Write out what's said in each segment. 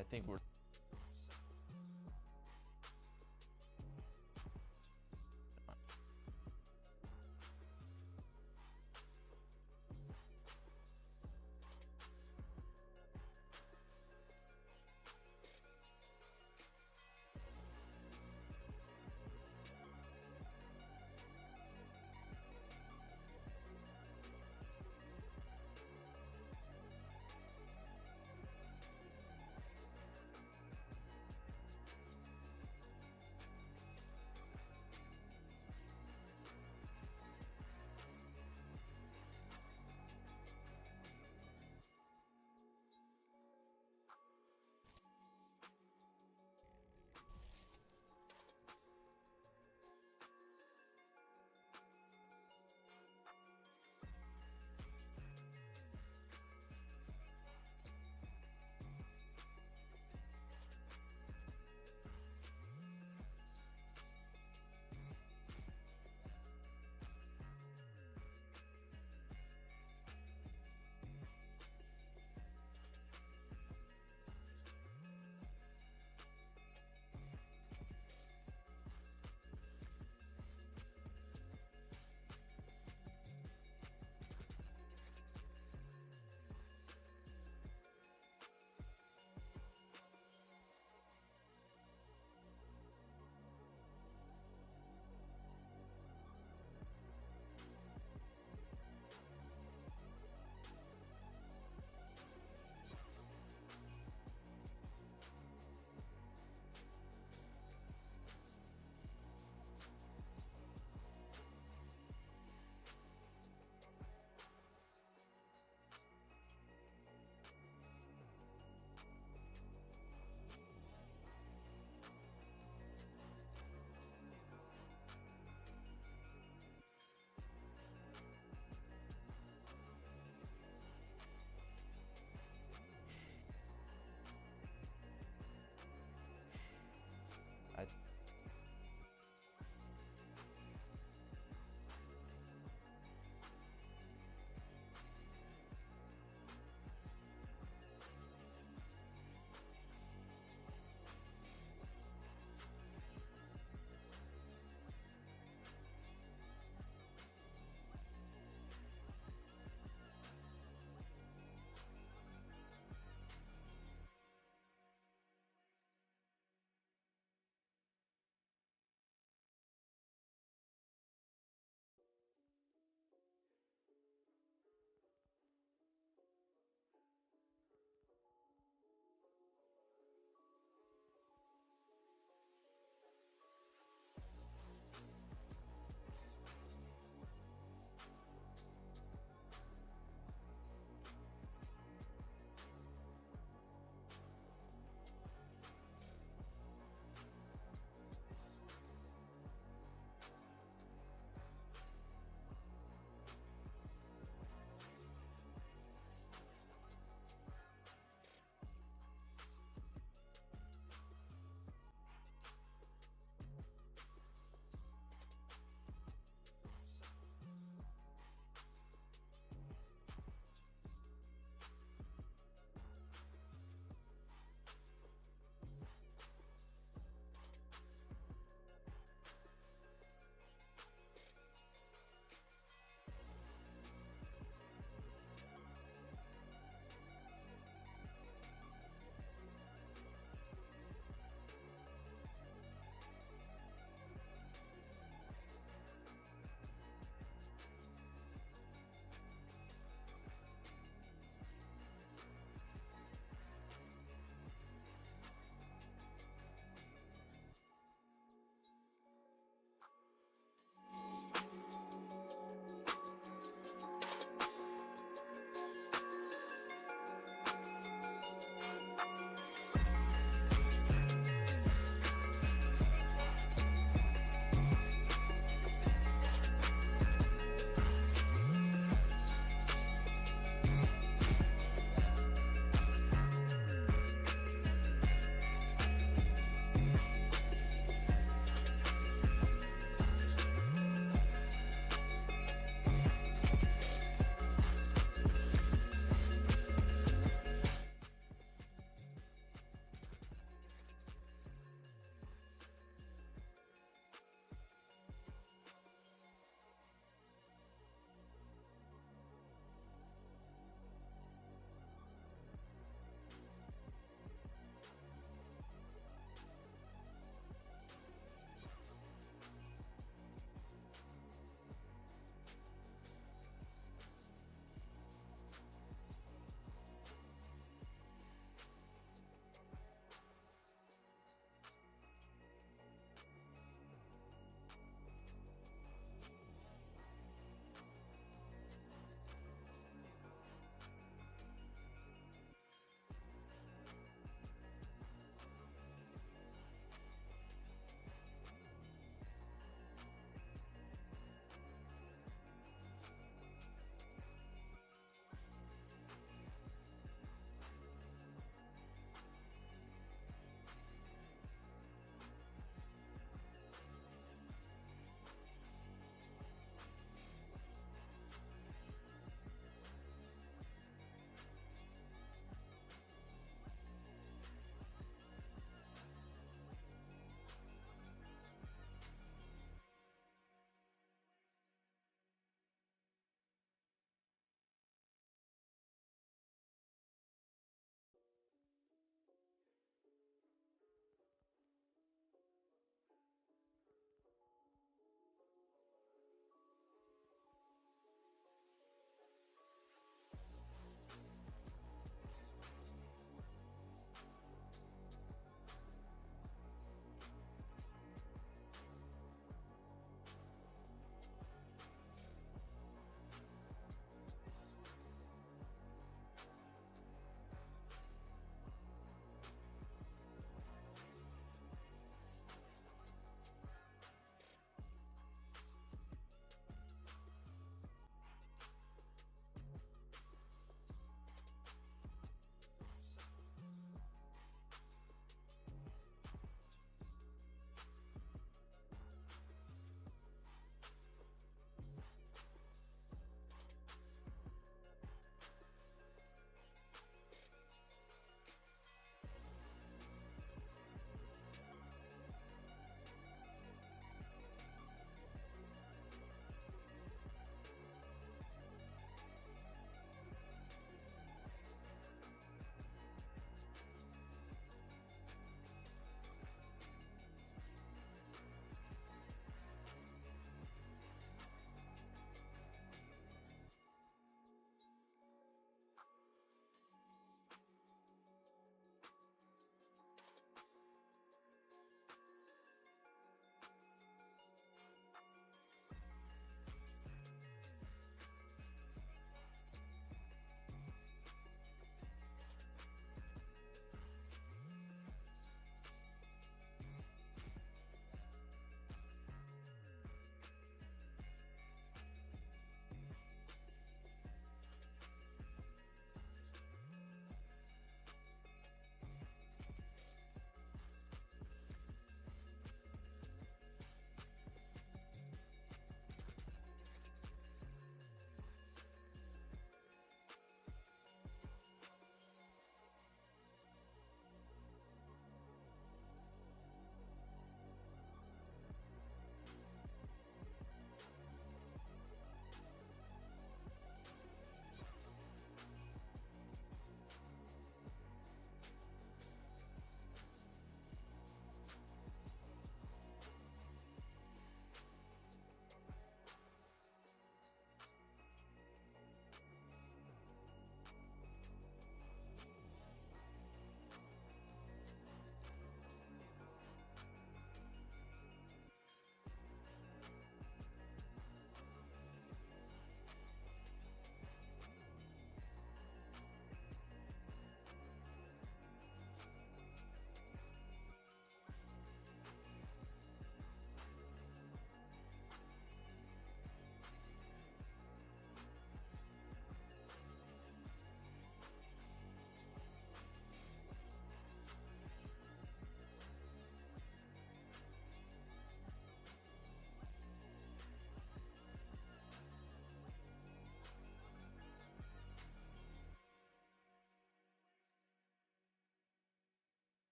I think we're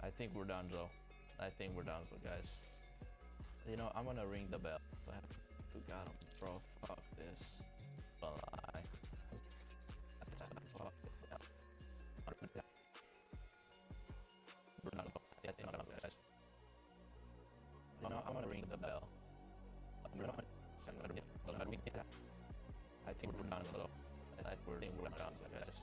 I think we're done, though. I think we're done, so guys. You know, I'm gonna ring the bell. You got him, bro. Fuck this. Don't lie. Fuck this. We're done, though. I think we're done, guys. You know, I'm gonna ring the bell. I think we're done, though. I think we're done, so guys.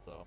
So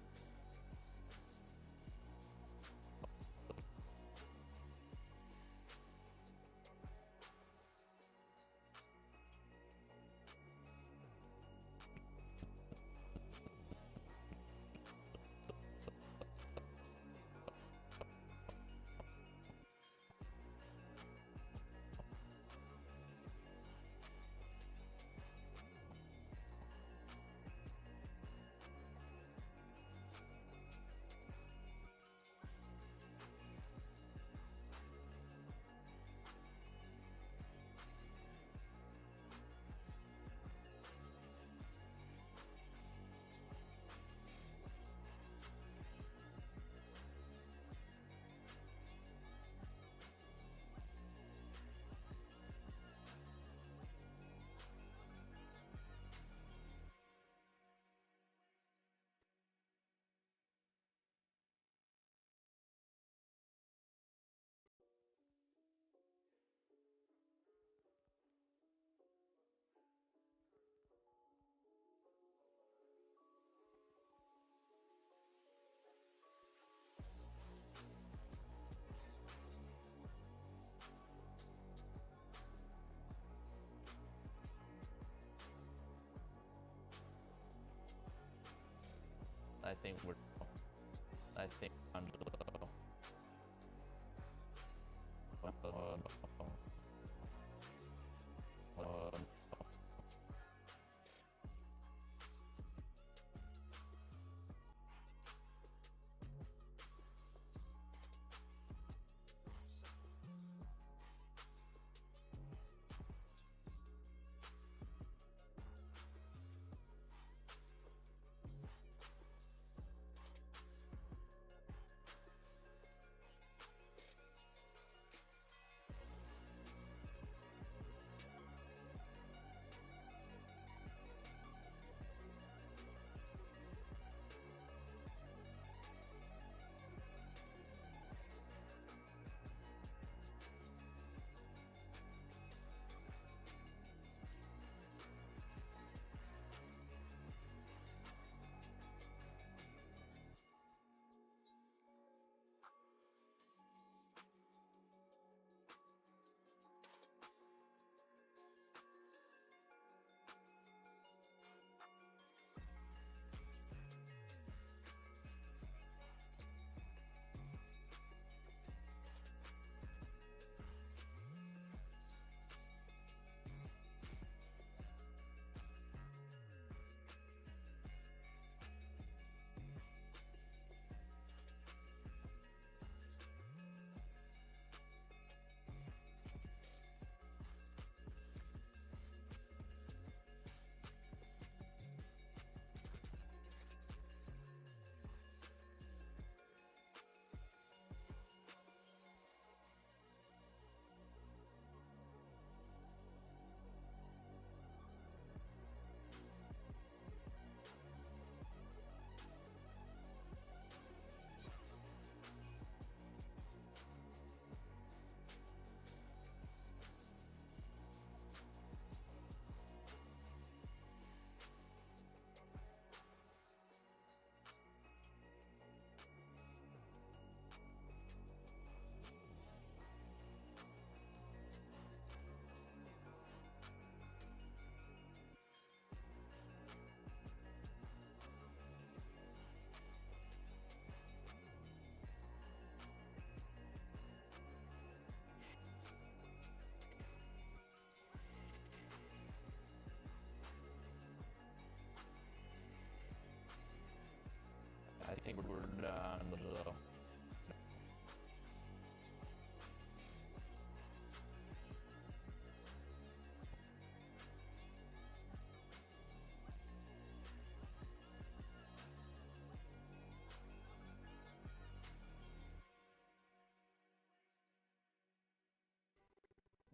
I think we're. I think Angelo. I think we're done though.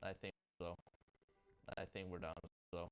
I think so. I think we're done so.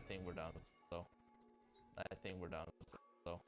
think we're done. So I think we're done. So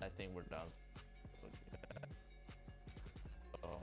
I think we're done. So, so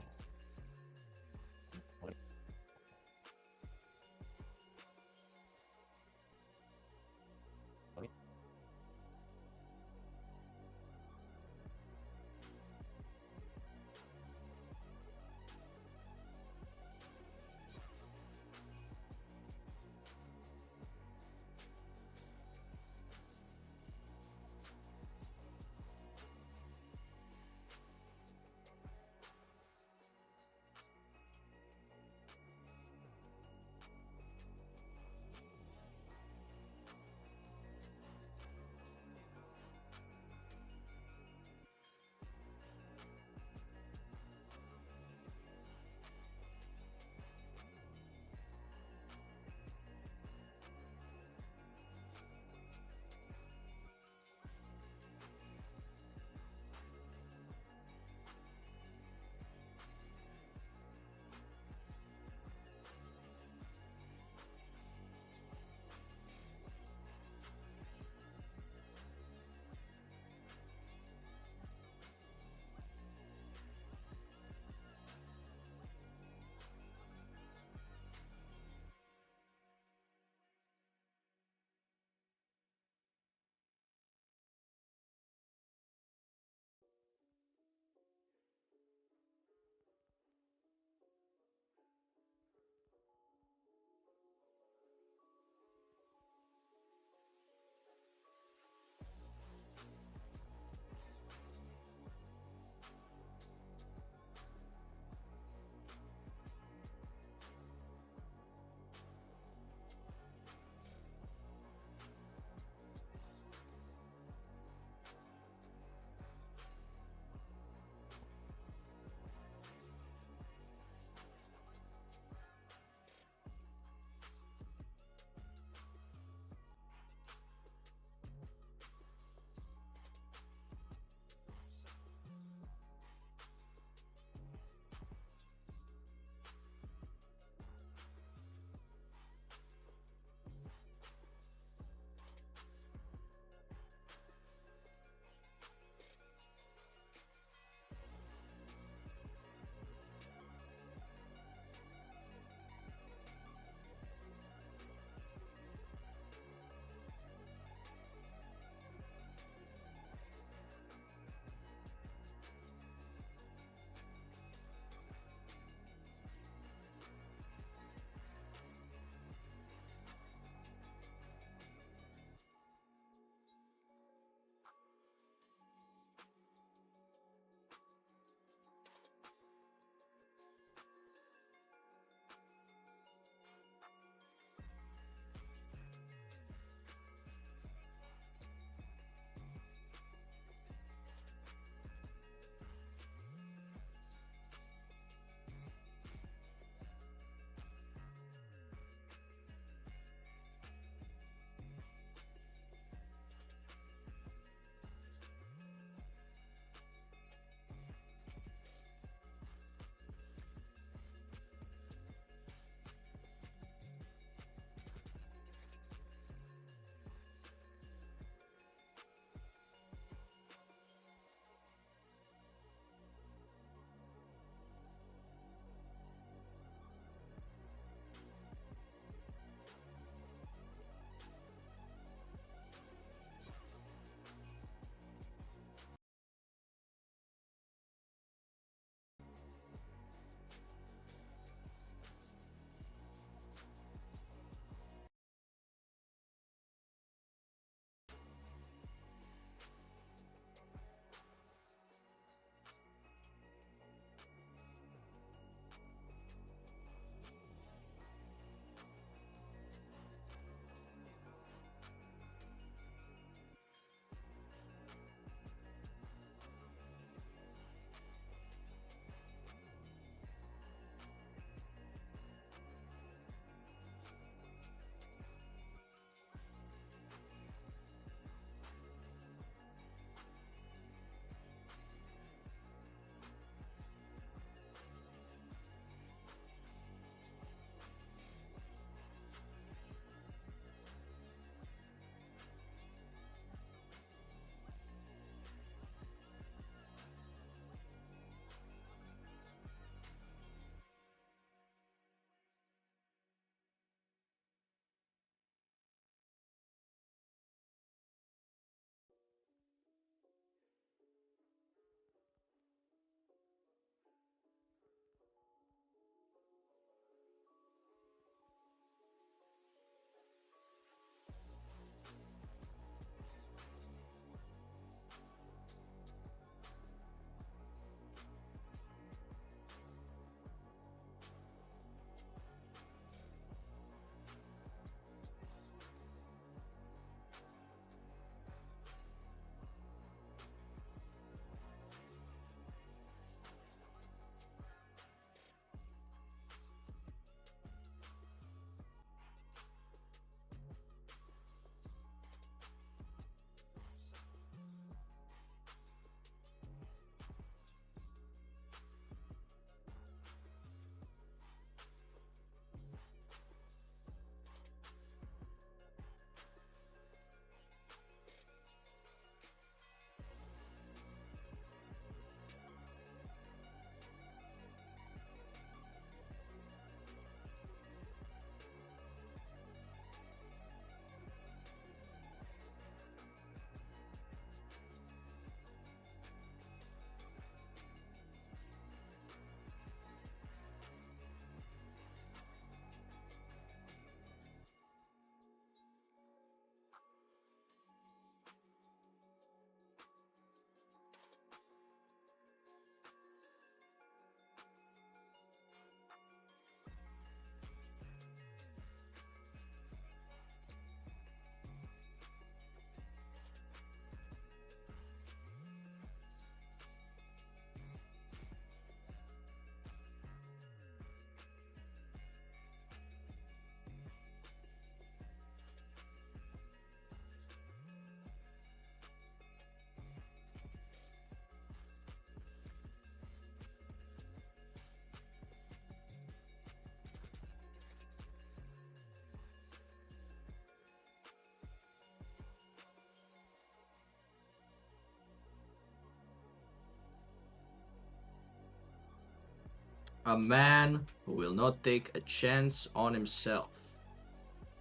A man who will not take a chance on himself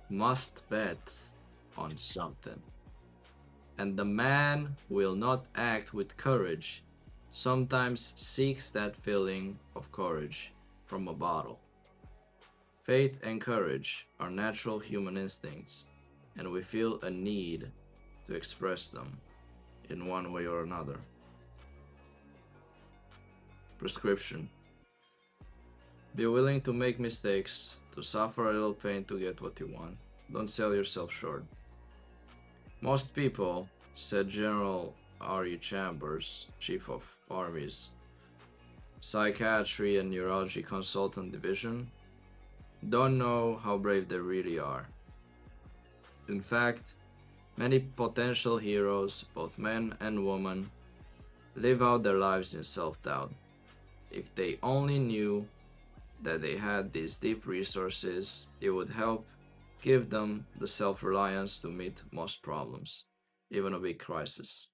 must bet on something. And the man who will not act with courage sometimes seeks that feeling of courage from a bottle. Faith and courage are natural human instincts, and we feel a need to express them in one way or another. Prescription. Be willing to make mistakes, to suffer a little pain to get what you want. Don't sell yourself short. Most people, said General R.E. Chambers, Chief of Army's Psychiatry and Neurology Consultant Division, don't know how brave they really are. In fact, many potential heroes, both men and women, live out their lives in self-doubt. If they only knew that they had these deep resources, it would help give them the self-reliance to meet most problems, even a big crisis.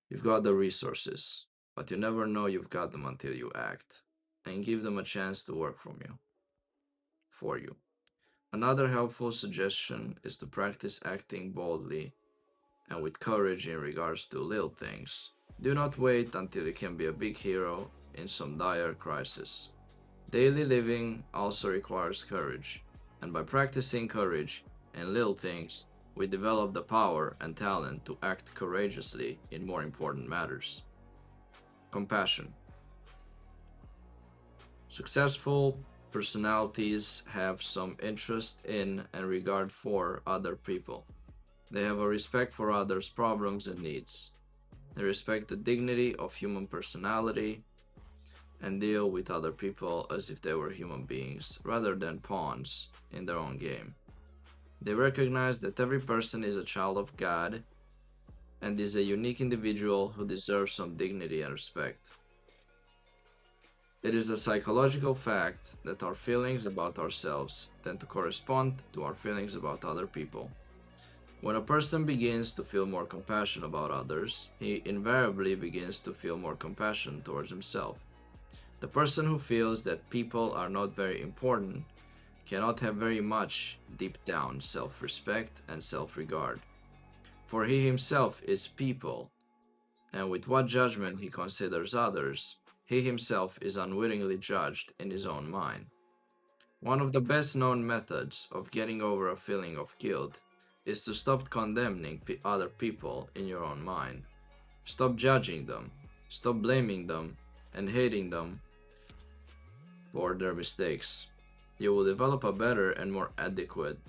You've got the resources, but you never know you've got them until you act and give them a chance to work for you. Another helpful suggestion is to practice acting boldly and with courage in regards to little things. Do not wait until you can be a big hero in some dire crisis. Daily living also requires courage, and by practicing courage in little things, we develop the power and talent to act courageously in more important matters. Compassion. Successful personalities have some interest in and regard for other people. They have a respect for others' problems and needs. They respect the dignity of human personality and deal with other people as if they were human beings rather than pawns in their own game. They recognize that every person is a child of God and is a unique individual who deserves some dignity and respect. It is a psychological fact that our feelings about ourselves tend to correspond to our feelings about other people. When a person begins to feel more compassion about others, he invariably begins to feel more compassion towards himself. The person who feels that people are not very important cannot have very much deep down self-respect and self-regard. For he himself is people, and with what judgment he considers others, he himself is unwittingly judged in his own mind. One of the best known methods of getting over a feeling of guilt is to stop condemning other people in your own mind. Stop judging them, stop blaming them, and hating them for their mistakes. You will develop a better and more adequate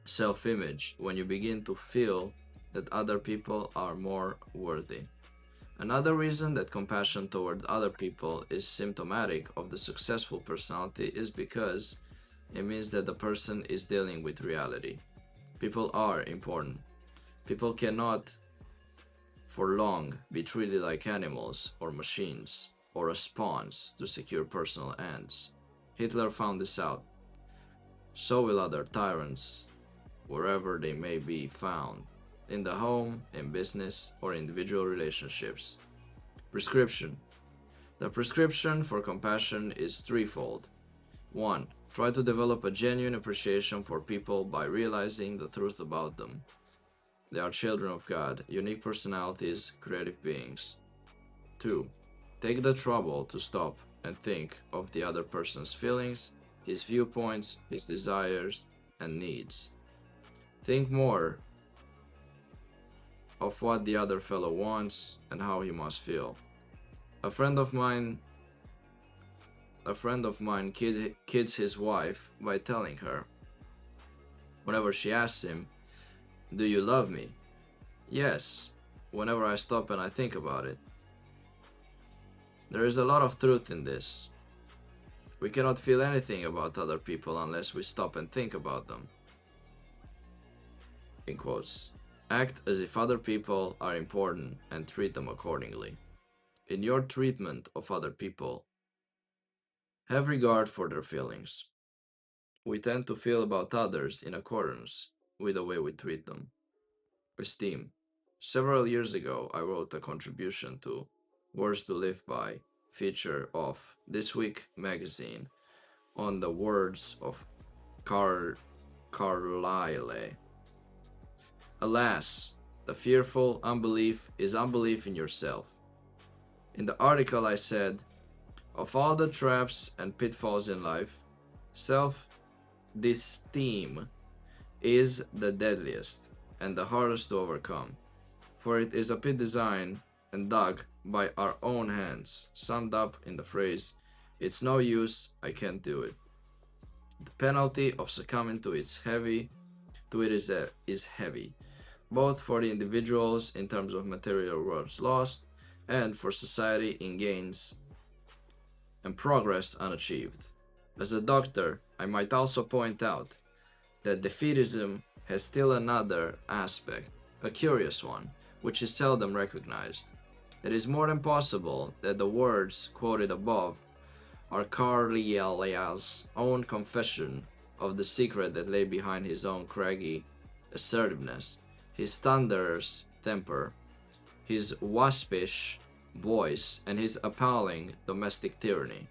self-image when you begin to feel that other people are more worthy. Another reason that compassion toward other people is symptomatic of the successful personality is because it means that the person is dealing with reality. People are important. People cannot for long be treated like animals or machines or as pawns to secure personal ends. Hitler found this out. So will other tyrants, wherever they may be found, in the home, in business, or individual relationships. Prescription. The prescription for compassion is threefold. 1. Try to develop a genuine appreciation for people by realizing the truth about them. They are children of God, unique personalities, creative beings. 2. Take the trouble to stop and think of the other person's feelings, his viewpoints, his desires, and needs. Think more of what the other fellow wants and how he must feel. A friend of mine kids his wife by telling her, whenever she asks him, "Do you love me?" "Yes, whenever I stop and I think about it." There is a lot of truth in this. We cannot feel anything about other people unless we stop and think about them. In quotes. Act as if other people are important and treat them accordingly. In your treatment of other people, have regard for their feelings. We tend to feel about others in accordance with the way we treat them. Esteem. Several years ago, I wrote a contribution to Words to Live By feature of This Week magazine on the words of Car Carlyle. Alas, the fearful unbelief is unbelief in yourself. In the article I said, of all the traps and pitfalls in life, self-esteem is the deadliest and the hardest to overcome, for it is a pit designed and dug by our own hands, summed up in the phrase, "It's no use, I can't do it." The penalty of succumbing to it is heavy, both for the individuals in terms of material worlds lost, and for society in gains and progress unachieved. As a doctor, I might also point out that defeatism has still another aspect, a curious one, which is seldom recognized. It is more than possible that the words quoted above are Carlyle's own confession of the secret that lay behind his own craggy assertiveness, his thunderous temper, his waspish voice, and his appalling domestic tyranny.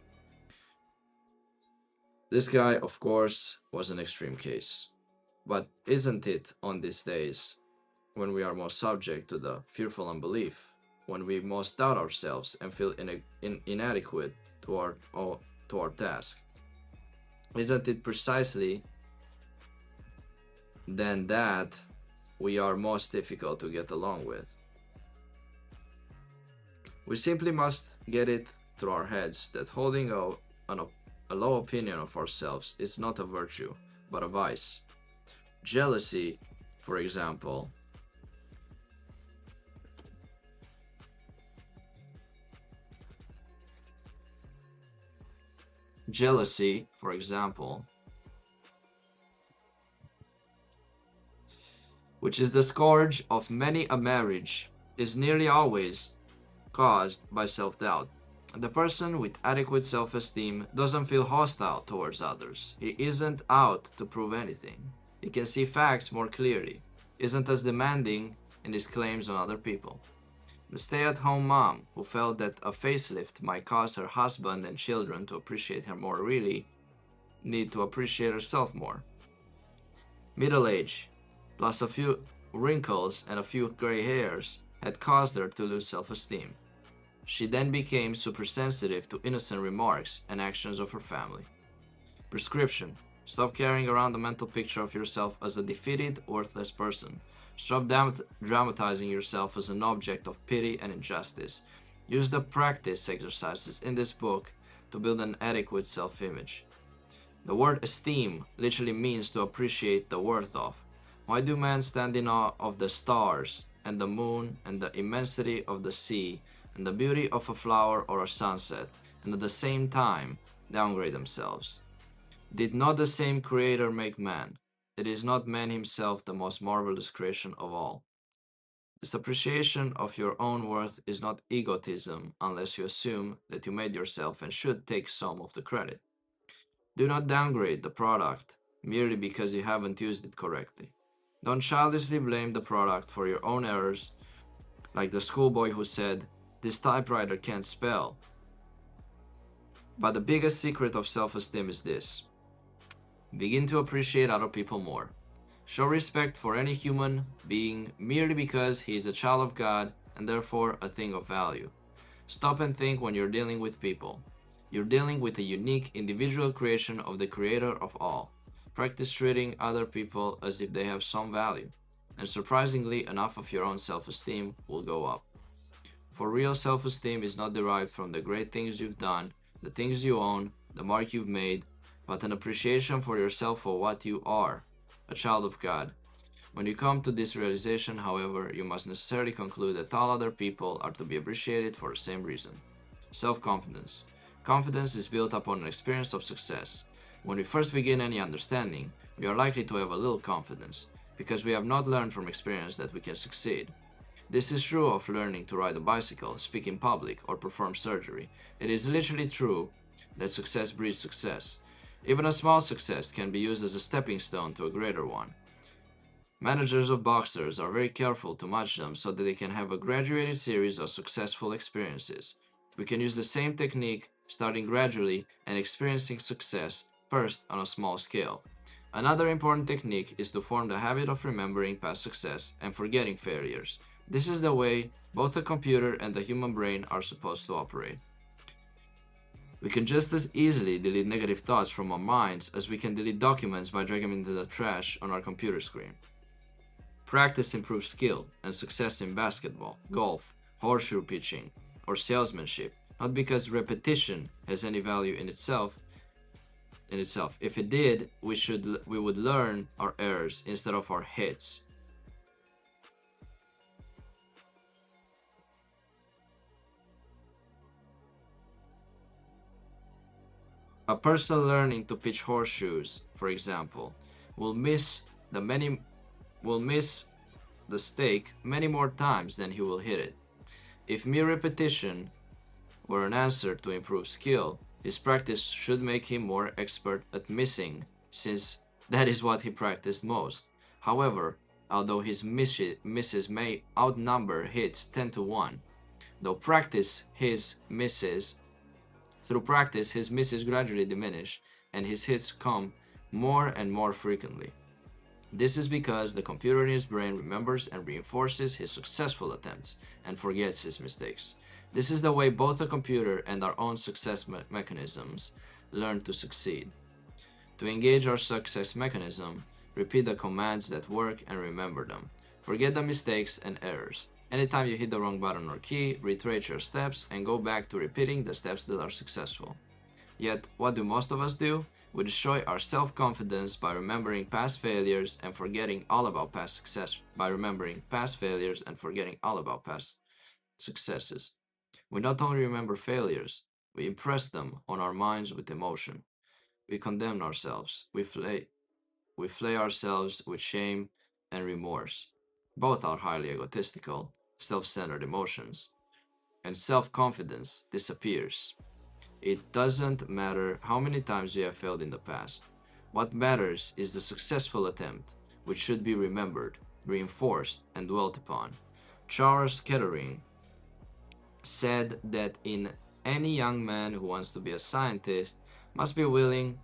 This guy, of course, was an extreme case. But isn't it on these days, when we are most subject to the fearful unbelief, when we most doubt ourselves and feel inadequate to our task? Isn't it precisely then that we are most difficult to get along with? We simply must get it through our heads that holding a low opinion of ourselves is not a virtue, but a vice. Jealousy, for example, which is the scourge of many a marriage, is nearly always caused by self-doubt. The person with adequate self-esteem doesn't feel hostile towards others. He isn't out to prove anything. He can see facts more clearly, isn't as demanding in his claims on other people. The stay-at-home mom who felt that a facelift might cause her husband and children to appreciate her more really need to appreciate herself more. Middle age, plus a few wrinkles and a few gray hairs, had caused her to lose self-esteem. She then became supersensitive to innocent remarks and actions of her family. Prescription. Stop carrying around the mental picture of yourself as a defeated, worthless person. Stop dramatizing yourself as an object of pity and injustice. Use the practice exercises in this book to build an adequate self-image. The word esteem literally means to appreciate the worth of. Why do men stand in awe of the stars and the moon and the immensity of the sea and the beauty of a flower or a sunset, and at the same time downgrade themselves? Did not the same Creator make man? It is not man himself the most marvelous creation of all. This appreciation of your own worth is not egotism unless you assume that you made yourself and should take some of the credit. Do not downgrade the product merely because you haven't used it correctly. Don't childishly blame the product for your own errors, like the schoolboy who said, "This typewriter can't spell." But the biggest secret of self-esteem is this: begin to appreciate other people more. Show respect for any human being merely because he is a child of God and therefore a thing of value. Stop and think when you're dealing with people. You're dealing with a unique individual creation of the Creator of all. Practice treating other people as if they have some value, and surprisingly enough of your own self-esteem will go up. For real self-esteem is not derived from the great things you've done, the things you own, the mark you've made, but an appreciation for yourself for what you are, a child of God. When you come to this realization, however, you must necessarily conclude that all other people are to be appreciated for the same reason. Self-confidence. Confidence is built upon an experience of success. When we first begin any understanding, we are likely to have a little confidence, because we have not learned from experience that we can succeed. This is true of learning to ride a bicycle, speak in public, or perform surgery. It is literally true that success breeds success. Even a small success can be used as a stepping stone to a greater one. Managers of boxers are very careful to match them so that they can have a graduated series of successful experiences. We can use the same technique, starting gradually and experiencing success first on a small scale. Another important technique is to form the habit of remembering past success and forgetting failures. This is the way both the computer and the human brain are supposed to operate. We can just as easily delete negative thoughts from our minds as we can delete documents by dragging them into the trash on our computer screen. Practice improves skill and success in basketball, golf, horseshoe pitching, or salesmanship, not because repetition has any value in itself. If it did, we would learn our errors instead of our hits. A person learning to pitch horseshoes, for example, will miss the many will miss the stake many more times than he will hit it. If mere repetition were an answer to improve skill, his practice should make him more expert at missing, since that is what he practiced most. However, although his misses may outnumber hits 10 to 1, though practice his misses through practice his misses gradually diminish and his hits come more and more frequently. This is because the computer in his brain remembers and reinforces his successful attempts and forgets his mistakes. This is the way both the computer and our own success mechanisms learn to succeed. To engage our success mechanism, repeat the commands that work and remember them. Forget the mistakes and errors. Anytime you hit the wrong button or key, retrace your steps and go back to repeating the steps that are successful. Yet, what do most of us do? We destroy our self-confidence by remembering past failures and forgetting all about past success. By remembering past failures and forgetting all about past successes. We not only remember failures, we impress them on our minds with emotion. We condemn ourselves. We flay ourselves with shame and remorse. Both are highly egotistical, self-centered emotions. And self-confidence disappears. It doesn't matter how many times you have failed in the past. What matters is the successful attempt, which should be remembered, reinforced, and dwelt upon. Charles Kettering said that any young man who wants to be a scientist must be willing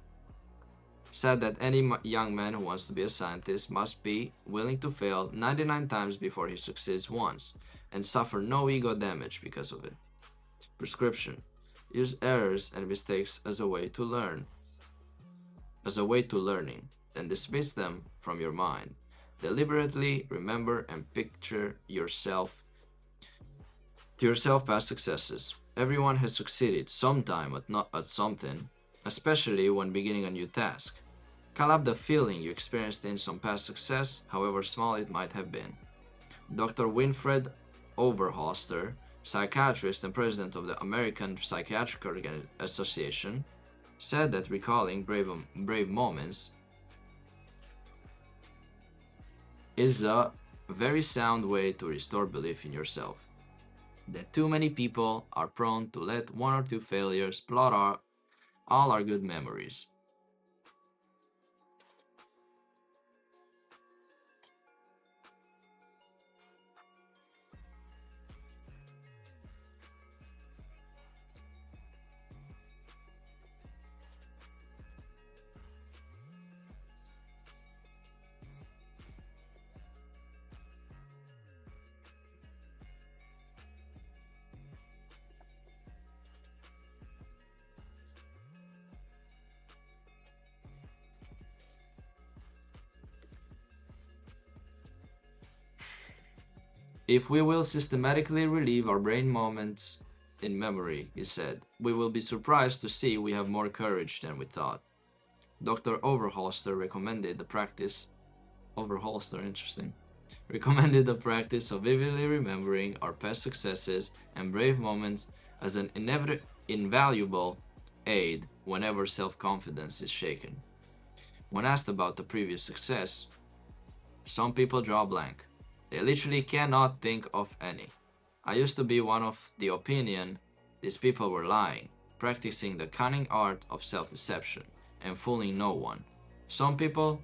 to fail 99 times before he succeeds once and suffer no ego damage because of it. Prescription: use errors and mistakes as a way to learning, and dismiss them from your mind. Deliberately remember and picture yourself past successes. Everyone has succeeded sometime at something, especially when beginning a new task. Call up the feeling you experienced in some past success, however small it might have been. Dr. Winfred Overholster, psychiatrist and president of the American Psychiatric Association, said that recalling brave moments is a very sound way to restore belief in yourself. That too many people are prone to let one or two failures blot all our good memories. If we will systematically relieve our brain moments in memory, he said, we will be surprised to see we have more courage than we thought. Dr. Overholster recommended the practice of vividly remembering our past successes and brave moments as an invaluable aid whenever self-confidence is shaken. When asked about the previous success, some people draw blank. They literally cannot think of any. I used to be one of the opinion these people were lying, practicing the cunning art of self-deception and fooling no one. Some people's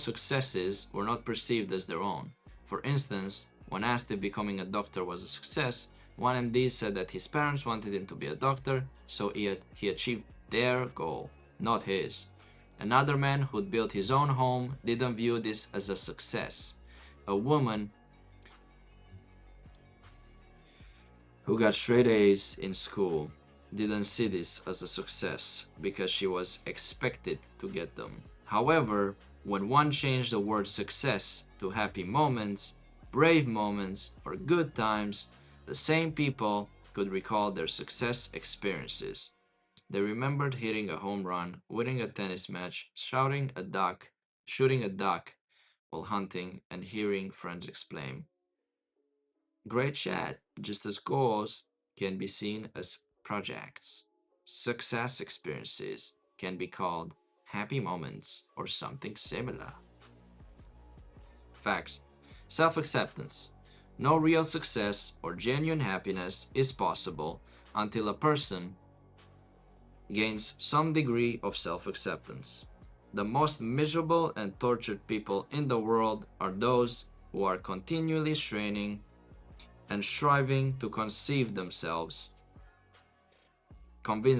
successes were not perceived as their own. For instance, when asked if becoming a doctor was a success, One MD said that his parents wanted him to be a doctor, so he achieved their goal, not his. Another man who'd built his own home didn't view this as a success. A woman who got straight A's in school didn't see this as a success because she was expected to get them. However, when one changed the word success to happy moments, brave moments, or good times, the same people could recall their success experiences. They remembered hitting a home run, winning a tennis match, shooting a duck while hunting, and hearing friends exclaim, "Great chat," just as goals can be seen as projects. Success experiences can be called happy moments or something similar. Facts. Self-acceptance. No real success or genuine happiness is possible until a person gains some degree of self-acceptance. The most miserable and tortured people in the world are those who are continually straining and striving to convince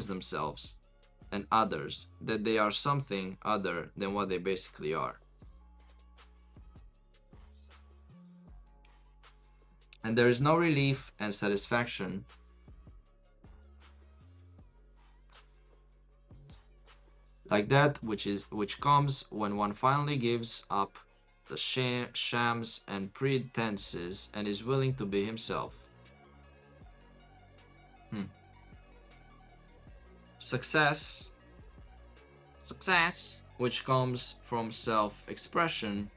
themselves and others that they are something other than what they basically are. And there is no relief and satisfaction like that which comes when one finally gives up the shams and pretenses and is willing to be himself. Success, which comes from self-expression,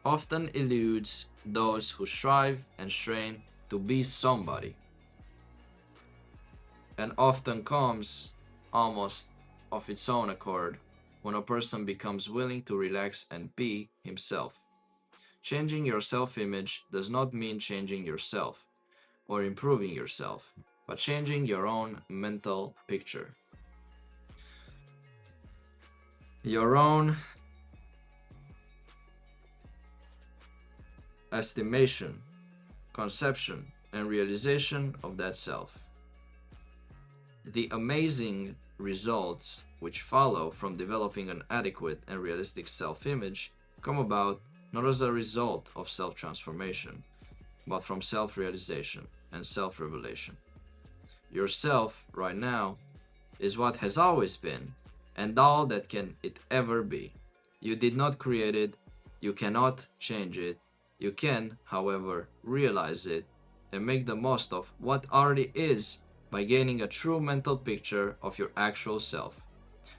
often eludes those who strive and strain to be somebody, and often comes almost of its own accord when a person becomes willing to relax and be himself. Changing your self-image does not mean changing yourself or improving yourself, but changing your own mental picture. Your own estimation, conception, and realization of that self. The amazing results which follow from developing an adequate and realistic self-image come about not as a result of self-transformation, but from self-realization and self-revelation. Yourself right now is what has always been and all that can it ever be. You did not create it, you cannot change it. You can, however, realize it and make the most of what already is by gaining a true mental picture of your actual self.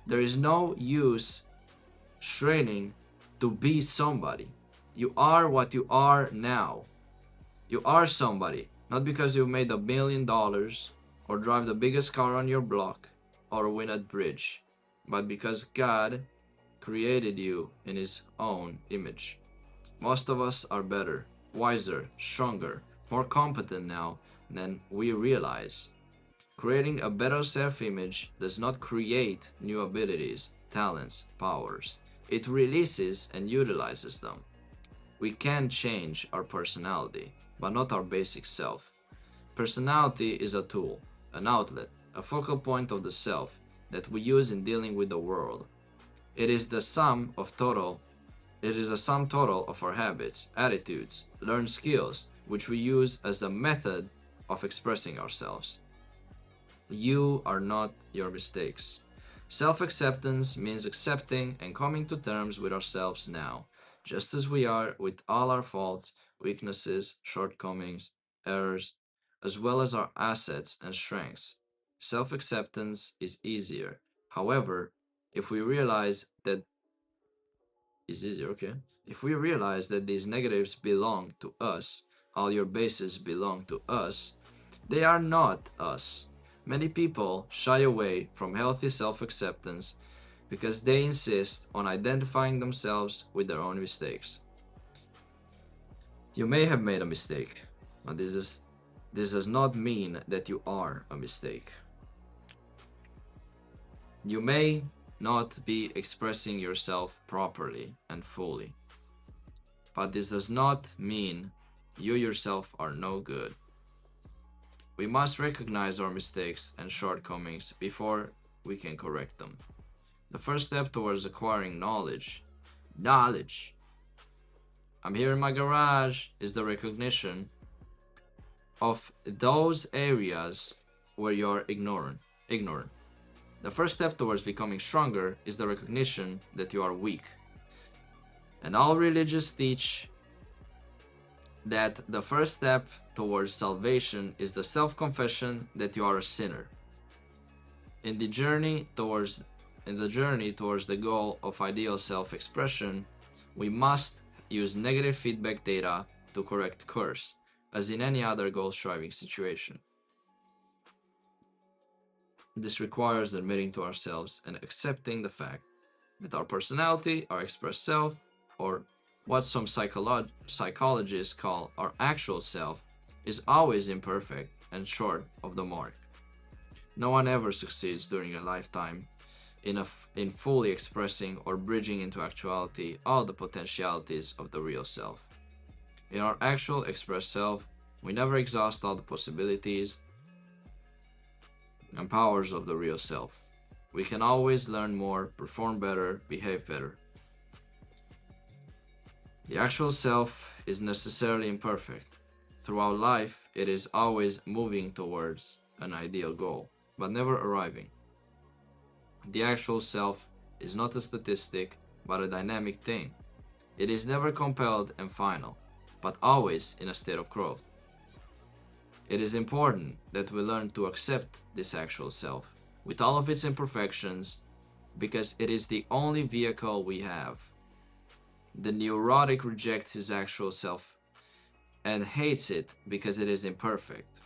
There is no use straining to be somebody. You are what you are now. You are somebody, not because you've made $1 million or drive the biggest car on your block or win at bridge, but because God created you in His own image. Most of us are better, wiser, stronger, more competent now than we realize. Creating a better self-image does not create new abilities, talents, powers. It releases and utilizes them. We can change our personality, but not our basic self. Personality is a tool, an outlet, a focal point of the self that we use in dealing with the world. It is a sum total of our habits, attitudes, learned skills, which we use as a method of expressing ourselves. You are not your mistakes. Self-acceptance means accepting and coming to terms with ourselves now, just as we are with all our faults, weaknesses, shortcomings, errors, as well as our assets and strengths. Self-acceptance is easier. However, if we realize that If we realize that these negatives belong to us, all your bases belong to us, they are not us. Many people shy away from healthy self-acceptance because they insist on identifying themselves with their own mistakes. You may have made a mistake, but this does not mean that you are a mistake. You may not be expressing yourself properly and fully, but this does not mean you yourself are no good. We must recognize our mistakes and shortcomings before we can correct them. The first step towards acquiring knowledge, I'm here in my garage, is the recognition of those areas where you're ignorant. The first step towards becoming stronger is the recognition that you are weak. And all religions teach that the first step towards salvation is the self-confession that you are a sinner. In the journey towards the goal of ideal self-expression, we must use negative feedback data to correct course, as in any other goal-striving situation. This requires admitting to ourselves and accepting the fact that our personality, our expressed self, or what some psychologists call our actual self, is always imperfect and short of the mark. No one ever succeeds during a lifetime in fully expressing or bridging into actuality all the potentialities of the real self. In our actual expressed self, we never exhaust all the possibilities and powers of the real self. We can always learn more, perform better, behave better. The actual self is necessarily imperfect. Throughout life, it is always moving towards an ideal goal, but never arriving. The actual self is not a statistic, but a dynamic thing. It is never compelled and final, but always in a state of growth. It is important that we learn to accept this actual self, with all of its imperfections, because it is the only vehicle we have. The neurotic rejects his actual self and hates it because it is imperfect.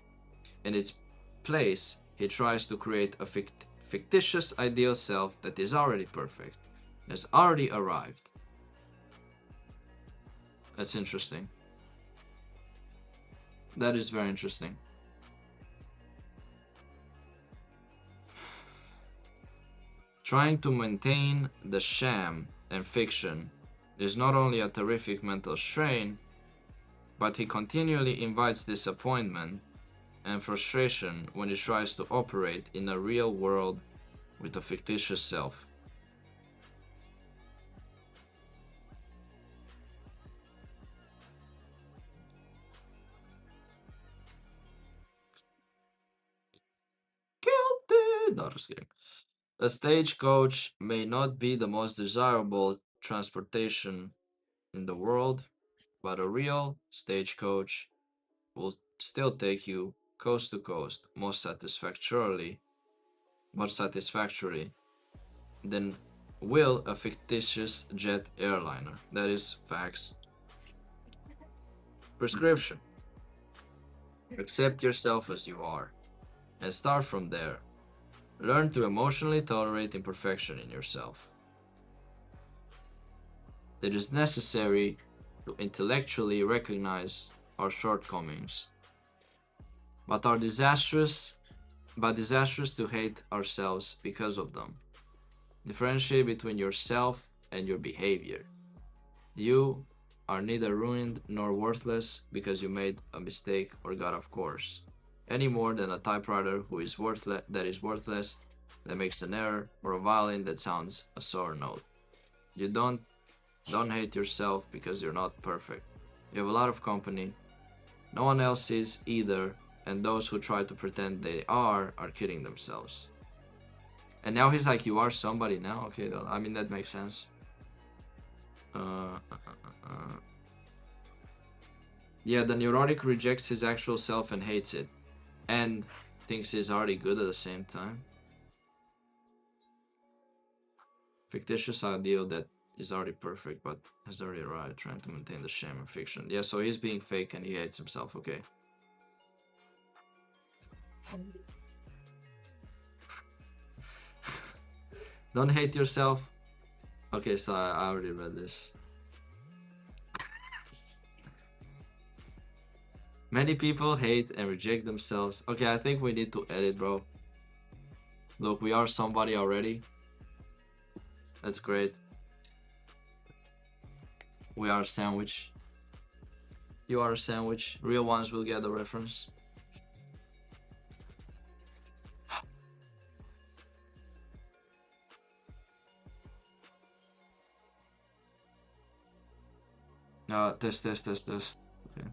In its place, he tries to create a fictitious ideal self that is already perfect, has already arrived. That's interesting. That is very interesting. Trying to maintain the sham and fiction is not only a terrific mental strain, but he continually invites disappointment and frustration when he tries to operate in a real world with a fictitious self. Guilty! No, just kidding. A stagecoach may not be the most desirable transportation in the world, but a real stagecoach will still take you coast to coast more satisfactorily than will a fictitious jet airliner. That is facts. Prescription. Accept yourself as you are, and start from there. Learn to emotionally tolerate imperfection in yourself. It is necessary to intellectually recognize our shortcomings, but disastrous to hate ourselves because of them. Differentiate between yourself and your behavior. You are neither ruined nor worthless because you made a mistake or got off course, any more than a typewriter that is worthless that makes an error, or a violin that sounds a sour note. You don't hate yourself because you're not perfect. You have a lot of company. No one else is either, and those who try to pretend they are kidding themselves. And now he's like, you are somebody now? Okay, I mean, that makes sense. Yeah, the neurotic rejects his actual self and hates it, and thinks he's already good at the same time. Fictitious ideal that is already perfect but has already arrived, trying to maintain the shame and fiction. Yeah, so he's being fake and he hates himself. Okay. Don't hate yourself. Okay, so I already read this. Many people hate and reject themselves. Okay, I think we need to edit, bro. Look, we are somebody already. That's great. We are a sandwich. You are a sandwich. Real ones will get the reference. Test. Okay.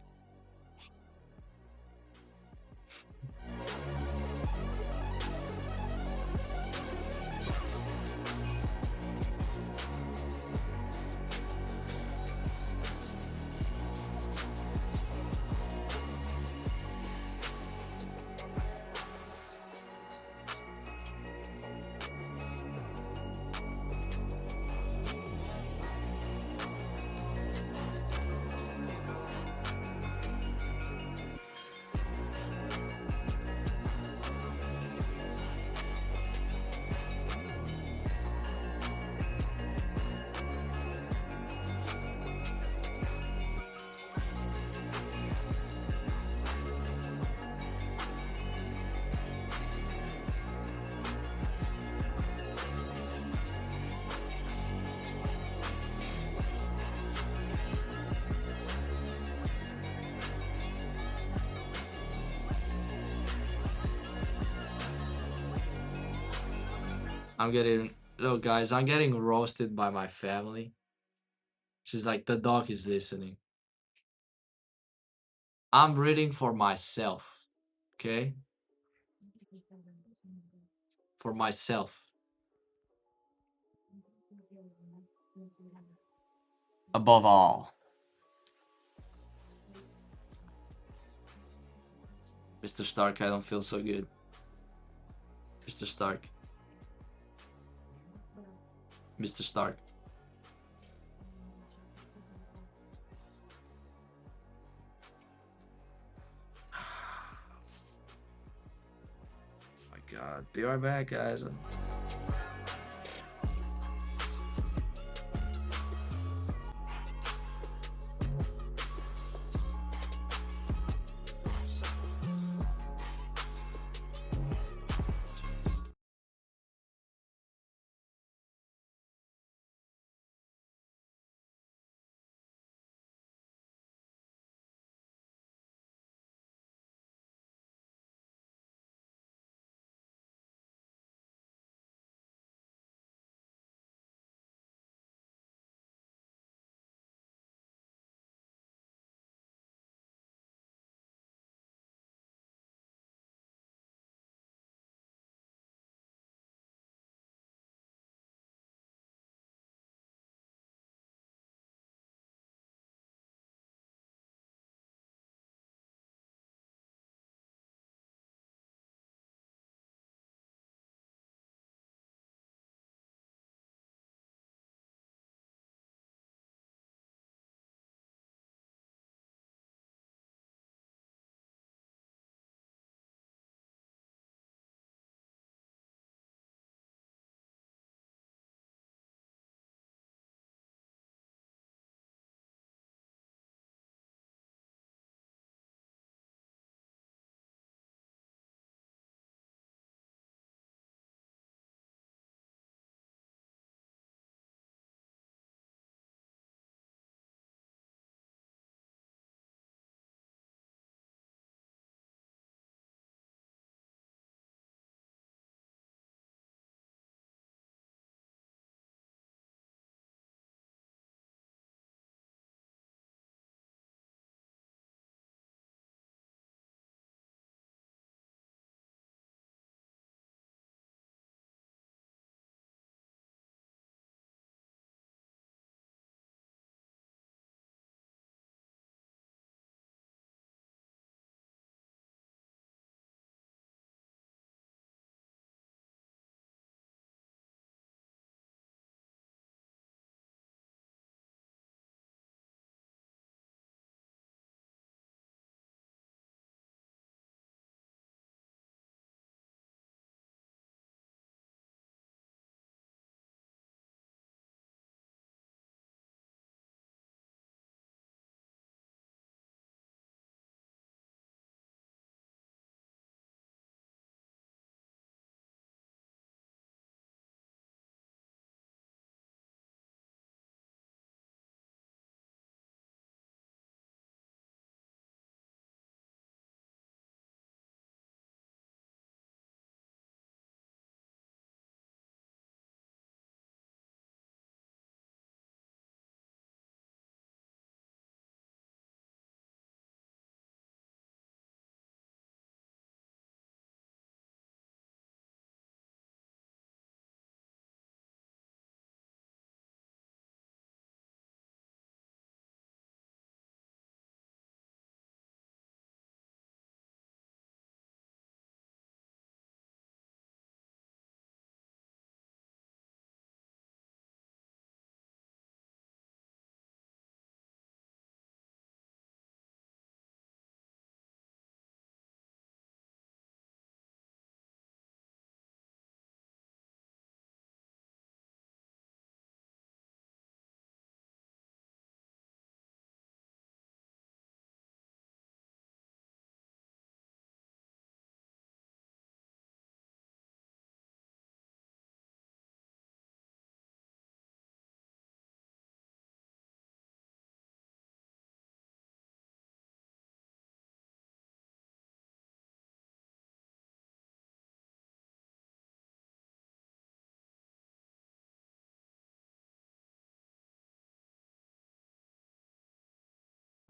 I'm getting Look, guys, I'm getting roasted by my family. She's like, the dog is listening. I'm reading for myself. Okay? For myself. Above all. Mr. Stark, I don't feel so good. Mr. Stark. Mr. Stark. My God. Be right back, guys.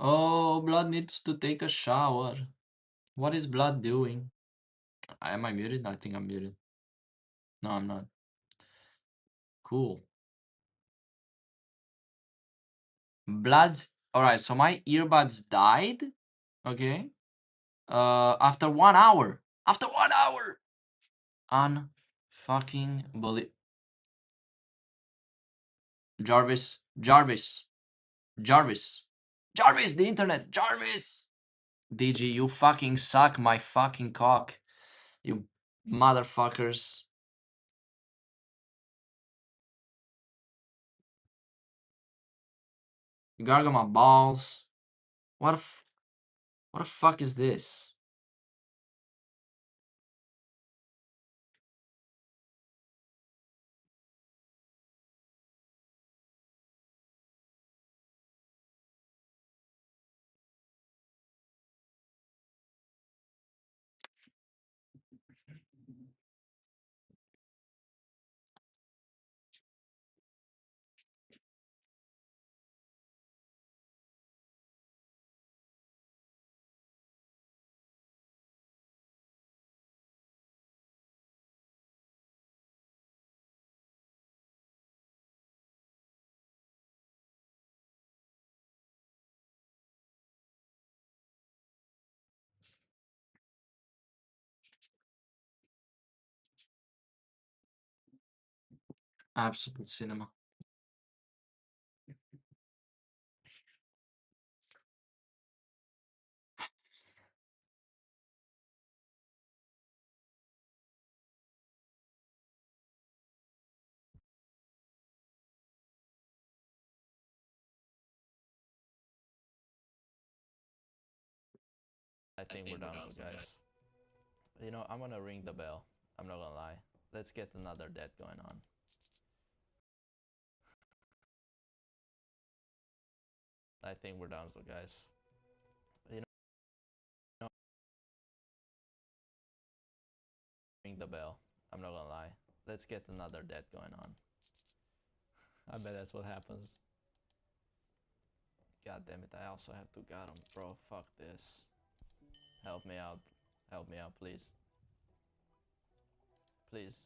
Oh, Blood needs to take a shower. What is Blood doing? Am I muted? I think I'm muted. No, I'm not. Cool. Blood's alright, so my earbuds died. Okay. After 1 hour. After 1 hour! Unfucking bully. Jarvis. Jarvis. Jarvis. Jarvis, the internet. Jarvis! DG, you fucking suck my fucking cock. You motherfuckers. You gargle my balls. What the fuck is this? Absolute cinema. I think we're done, so guys. You know, I'm gonna ring the bell. I'm not gonna lie. Let's get another death going on. I think we're done, so guys. You know, ring the bell. I'm not gonna lie. Let's get another death going on. I bet that's what happens. God damn it, I also have to got him, bro. Fuck this. Help me out. Help me out, please. Please.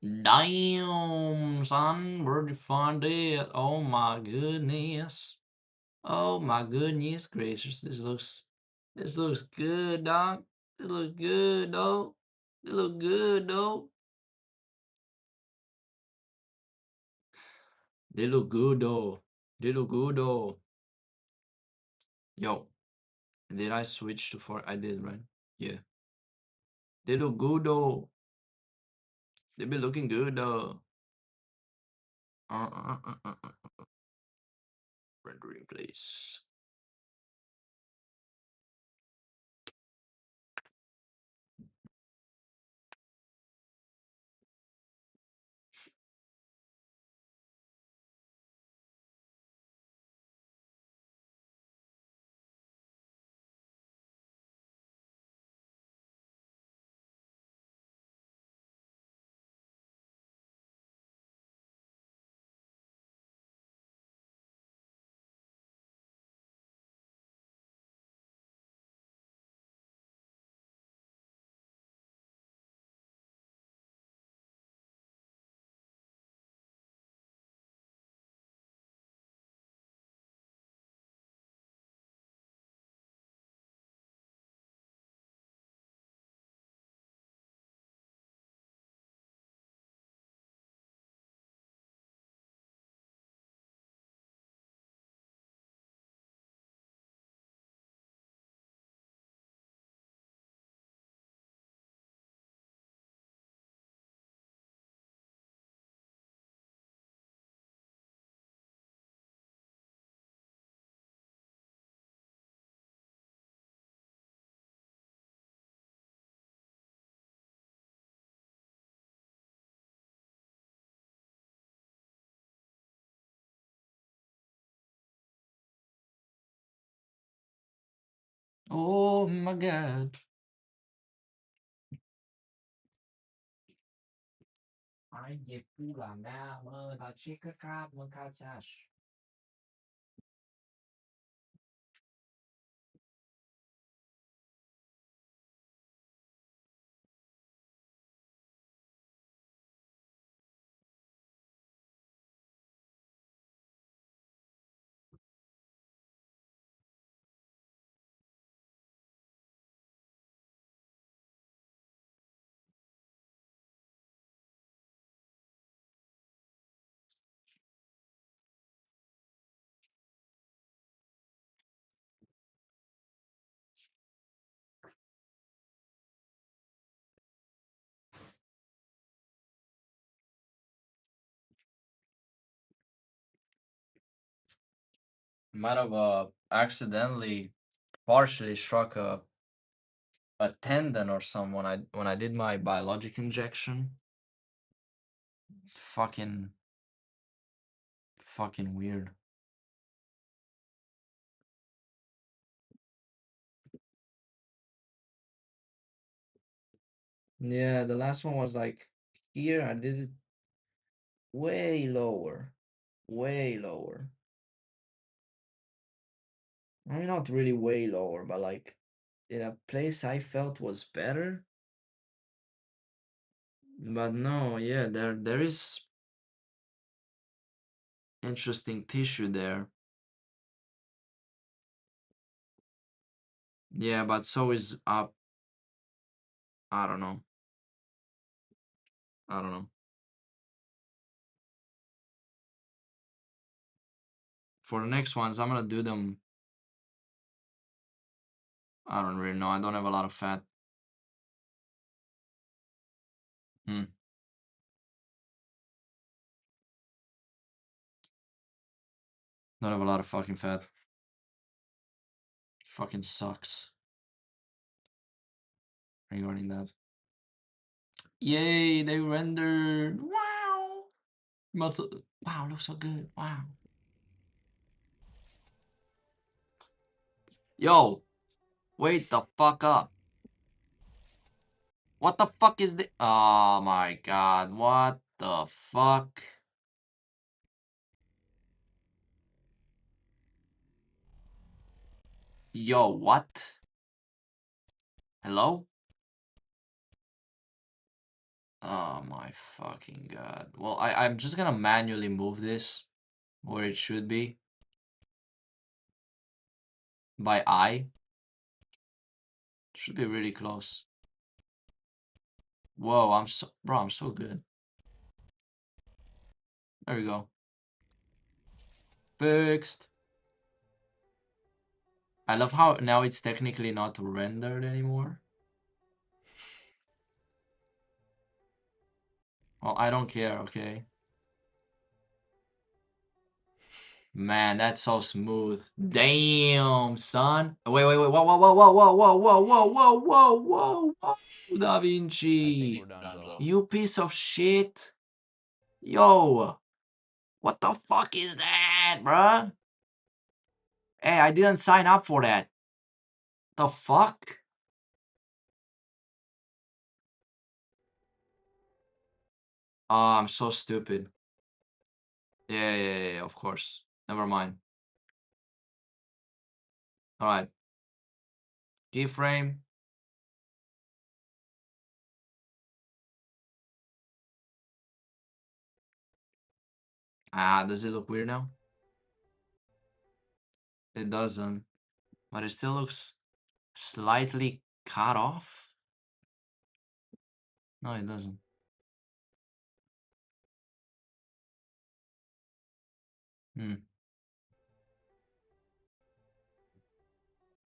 Damn, son, where'd you find it? Oh my goodness. Oh my goodness gracious. This looks good, dog. It looks good, dog. It look good, dog. They look good, though. They look good, though. Yo, did I switch to four? I did, right? Yeah. They look good, though. They be looking good, though. Rendering, please. Oh my god. Ai de pula mea, mă, dar ce căcat mâncați așa? Might have accidentally partially struck a tendon or something when I did my biologic injection. Fucking weird. Yeah, the last one was like here. I did it way lower, way lower. I mean, not really way lower, but like in a place I felt was better. But no, yeah, there is interesting tissue there. Yeah, but so is up. I don't know. I don't know. For the next ones, I'm gonna do them. I don't really know. I don't have a lot of fat. Hmm. Don't have a lot of fucking fat. Fucking sucks regarding that. Yay, they rendered. Wow. Wow, looks so good. Wow. Yo, wait the fuck up. What the fuck is this? Oh my god, what the fuck? Yo, what? Hello? Oh my fucking god. Well, I'm just gonna manually move this where it should be by eye. Should be really close. Whoa, I'm so good. There we go. Fixed. I love how now it's technically not rendered anymore. Well, I don't care, okay? Man, that's so smooth. Damn, son. Wait. Whoa, whoa, whoa, whoa, whoa, whoa, whoa, whoa, whoa, whoa, whoa, whoa. Da I think Vinci. we're done though. You piece of shit. Yo. What the fuck is that, bruh? Hey, I didn't sign up for that. The fuck? Oh, I'm so stupid. Yeah, of course. Never mind. Alright. Keyframe. Ah, does it look weird now? It doesn't. But it still looks slightly cut off. No, it doesn't. Hmm.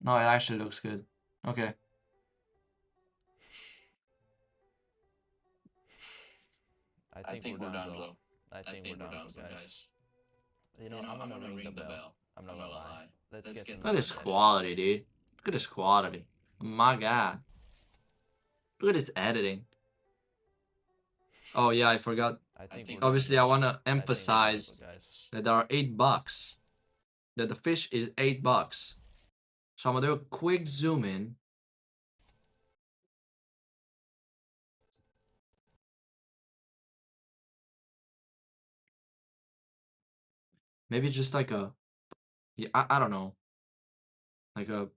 No, it actually looks good. Okay. I think we're done though. I think we're done, so guys. You know, I'm gonna ring the bell. I'm not gonna lie. Let's get Look at another this dead. quality, dude. Look at this quality. My God. Look at this editing. Oh yeah, I forgot. I think we're done Obviously, though. I want to I think we're done, so emphasize guys. that there are $8. That the fish is $8. So I'm gonna do a quick zoom in. Maybe just like a, yeah, I don't know, like a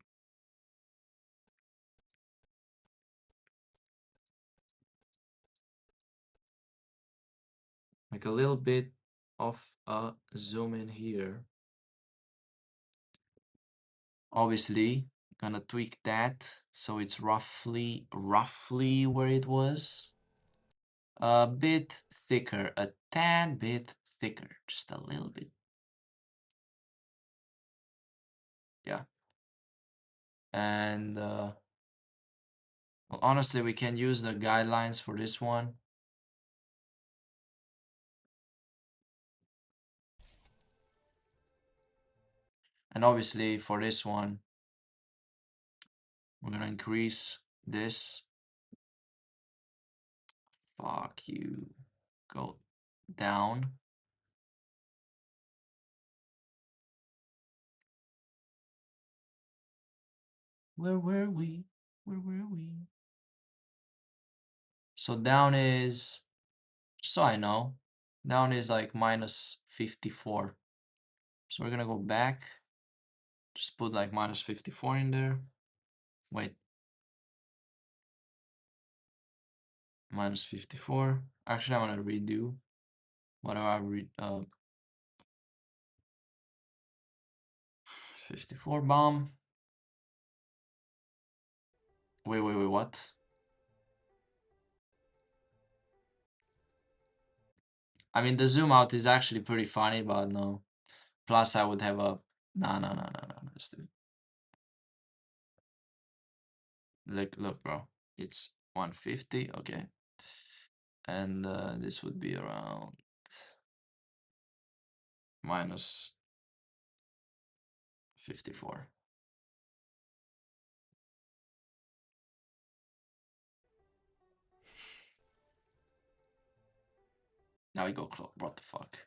little bit of a zoom in here. Obviously, gonna tweak that so it's roughly where it was. A bit thicker, a tad bit thicker, just a little bit. Yeah. And well, honestly, we can use the guidelines for this one. And obviously for this one, we're gonna increase this. Fuck you. Go down. Where were we? Where were we? So down is, so I know, down is like minus 54. So we're gonna go back. Just put like minus 54 in there. Wait. Minus 54. Actually, I'm gonna redo. What do I read? 54 bomb. Wait, what? I mean, the zoom out is actually pretty funny, but no. Plus, I would have a, no. Let's do it. Look, bro. It's 150, okay. And this would be around minus 54. Now we go close. What the fuck?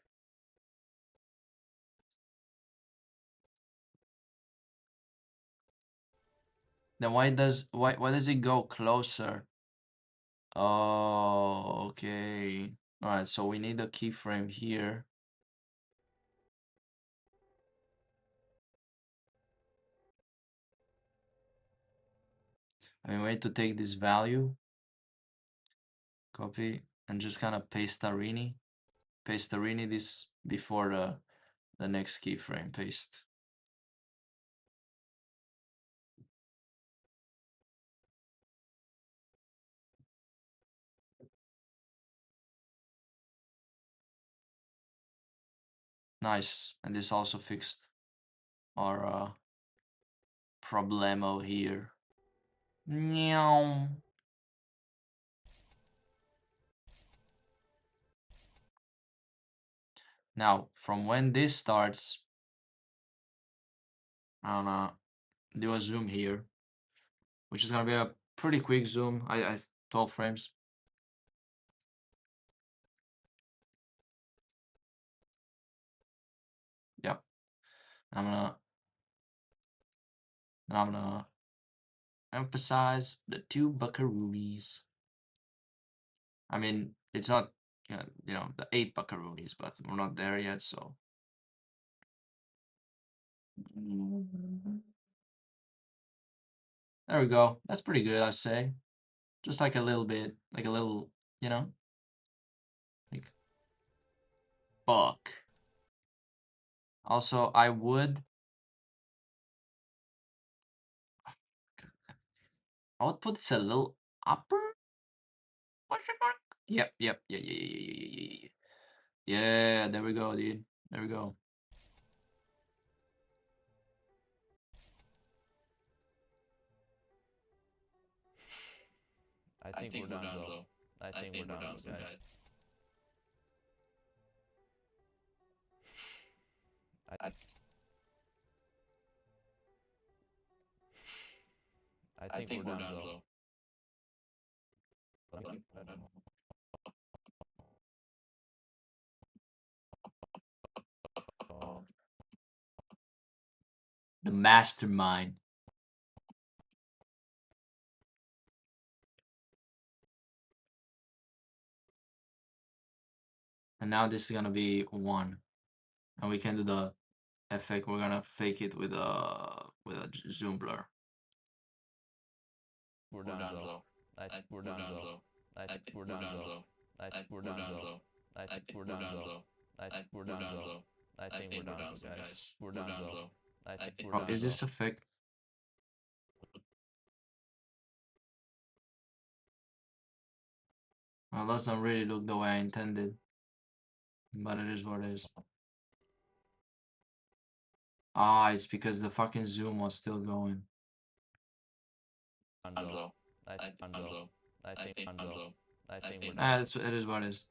Then why does it go closer? Oh, okay. All right, so we need a keyframe here. I mean, we need to take this value, copy, and just kind of paste this before the next keyframe. Paste. Nice. And this also fixed our problemo here. Meow. Now, from when this starts, I don't know, do a zoom here, which is gonna be a pretty quick zoom. I 12 frames. Yep. I'm gonna I'm gonna emphasize the two buckaroonies. I mean, it's not the 8 buckaroonies, but we're not there yet, so. There we go. That's pretty good, I'd say. Just like a little bit, like a little, you know, like fuck. Also, I would put this a little upper question mark. Yep, yep, yeah, yeah, yeah, yeah, yeah, yeah, yeah. Yeah, there we go, dude. There we go. I think we're done though. I think we're done so guys. I I think we're done though. The mastermind. And now this is gonna be 1. And we can do the effect. We're gonna fake it with a zoom blur. We're done though. I think we're done though. I think we're done though. I think we're done though. I think we're done though. I think we're done though. I think we're done so guys. We're done though. I think we're Bro, done is though. this effect? Well, doesn't really look the way I intended, but it is what it is. Ah, it's because the fucking zoom was still going. Done though. I think done though. I think done though. I think we're Ah, done. it is what it is.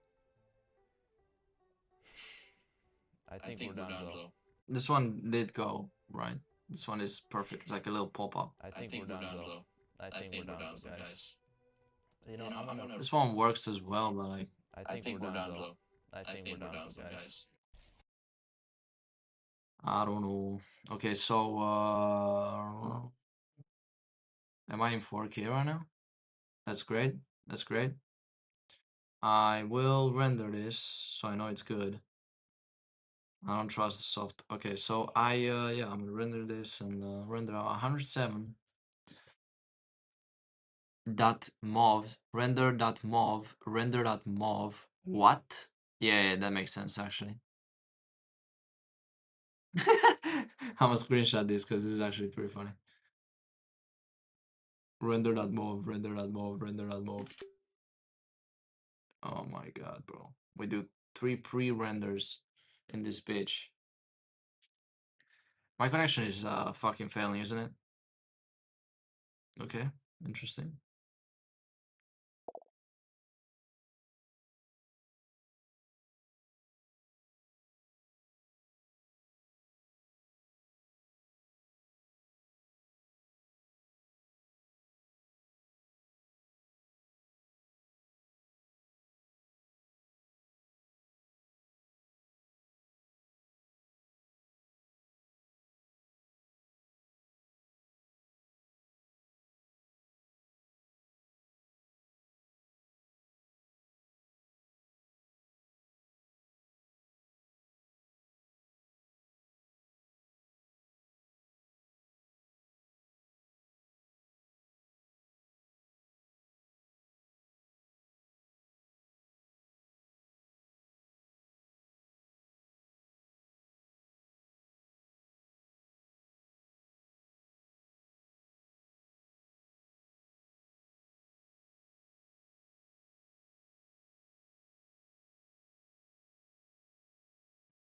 I think we're done though. This one did go, right? This one is perfect. It's like a little pop-up. I think we're done though. I think we're done so guys. You know, I'm gonna. This one works as well, but like, I think we're done though. I think we're done so guys. I don't know. Okay, so am I in 4K right now? That's great. That's great. I will render this so I know it's good. I don't trust the soft. Okay, so yeah, I'm gonna render this and render 107 dot mov, render dot mov, render dot mov. What? Yeah, that makes sense actually. I'm gonna screenshot this because this is actually pretty funny. Render dot mov, render dot mov, render dot mov. Oh my god, bro. We do 3 pre-renders in this bitch. My connection is fucking failing, isn't it? Okay, interesting.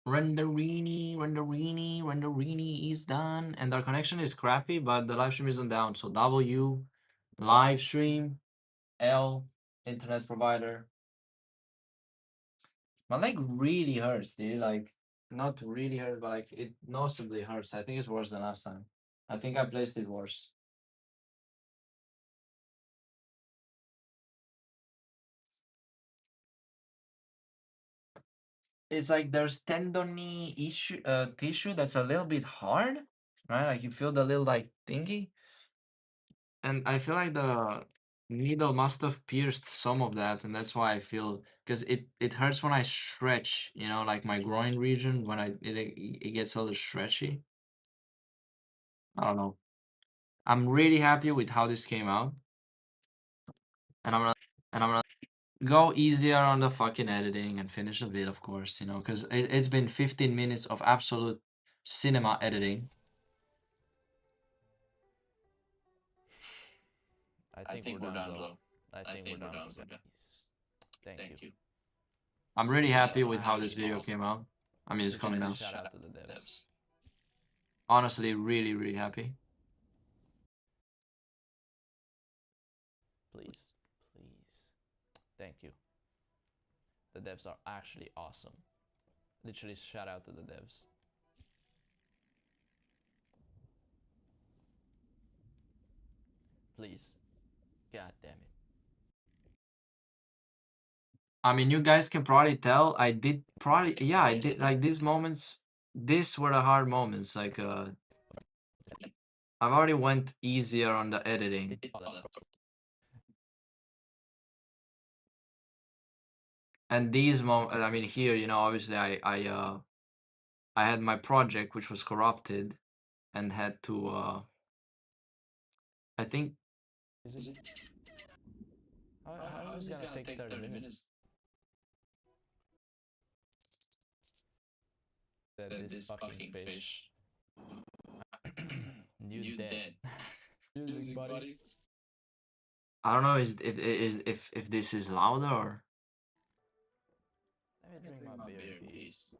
Renderini, renderini, renderini is done. And our connection is crappy, but the live stream isn't down. So W, live stream, L, internet provider. My leg really hurts, dude. Like, Not really hurt, but like it noticeably hurts. I think it's worse than last time. I think I placed it worse. It's like there's tendony issue tissue that's a little bit hard, right? Like you feel the little like thingy. And I feel like the needle must have pierced some of that, and that's why I feel because it hurts when I stretch, you know, like my groin region when it gets a little stretchy. I don't know. I'm really happy with how this came out, and I'm gonna go easier on the fucking editing and finish the vid, of course, you know, because it's been 15 minutes of absolute cinema editing. I think we're done though. I think we're done, so guys. Thank you. I'm really happy with how this video came out. I mean, it's coming Literally, out. shout out to the devs. Honestly, really, really happy. Please, please. Thank you. The devs are actually awesome. Literally, shout out to the devs. Please. God damn it. I mean, you guys can probably tell I did probably, yeah, I did like these moments. These were the hard moments. Like, I've already went easier on the editing, and these moments. I mean, here, you know, obviously, I had my project which was corrupted, and had to, I think, Is it? How is this gonna take 30 minutes? That this fucking fish. You dead. Music, buddy. I don't know, if this is louder or Let me drink my beer in peace.